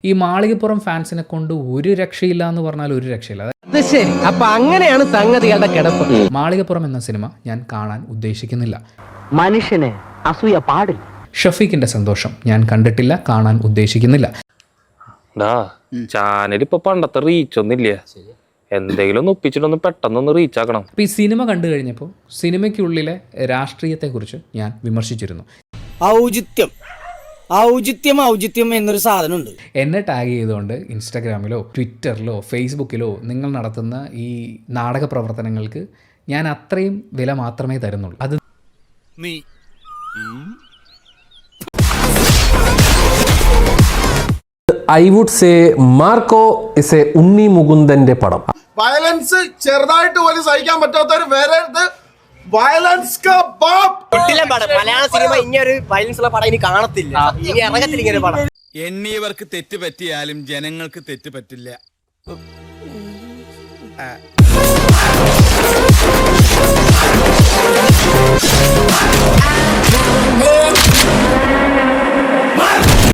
ഈ മാളികപ്പുറം ഫാൻസിനെ കൊണ്ട് ഒരു രക്ഷയില്ല എന്ന് പറഞ്ഞാൽ ഒരു രക്ഷയില്ല. അത് ശരി, അപ്പൊ അങ്ങനെയാണ് സംഗതികളുടെ കിടപ്പ്. മാളികപ്പുറം എന്ന സിനിമ ഞാൻ കാണാൻ ഉദ്ദേശിക്കുന്നില്ല. മനുഷ്യന് അസൂയ പാടില്ല. ഷഫീഖിന്റെ സന്തോഷം ഞാൻ കണ്ടിട്ടില്ല, കാണാൻ ഉദ്ദേശിക്കുന്നില്ല. ചാനൽ ഇപ്പൊ പണ്ടത്തെ റീച്ച് ഒന്നുമില്ല. എന്തെങ്കിലും ഒന്ന് ഒപ്പിച്ചിട്ടൊന്ന് പെട്ടെന്നൊന്ന് റീച്ച് ആക്കണം. അപ്പോൾ ഈ സിനിമ കണ്ടു കഴിഞ്ഞപ്പോൾ സിനിമയ്ക്കുള്ളിലെ രാഷ്ട്രീയത്തെക്കുറിച്ച് ഞാൻ വിമർശിച്ചിരുന്നു. ഔചിത്യം എന്നൊരു സാധനമുണ്ട്. എന്നെ ടാഗ് ചെയ്തുകൊണ്ട് ഇൻസ്റ്റാഗ്രാമിലോ ട്വിറ്ററിലോ ഫേസ്ബുക്കിലോ നിങ്ങൾ നടത്തുന്ന ഈ നാടക പ്രവർത്തനങ്ങൾക്ക് ഞാൻ അത്രയും വില മാത്രമേ തരുന്നുള്ളൂ. അത് I would say Marco is a Unni മുകുന്ദന്റെ പടം. വയലൻസ് ചെറുതായിട്ട് പോലും സഹിക്കാൻ പറ്റാത്തവര് വരരുത്. വയലൻസ് മലയാള സിനിമ ഇങ്ങനെ വയലൻസ് ഉള്ള പടം ഇനി കാണത്തില്ല, ഇനി ഇറങ്ങത്തില്ല ഇങ്ങനെ പടം. എന്നിവർക്ക് തെറ്റ് പറ്റിയാലും ജനങ്ങൾക്ക് തെറ്റ് പറ്റില്ല.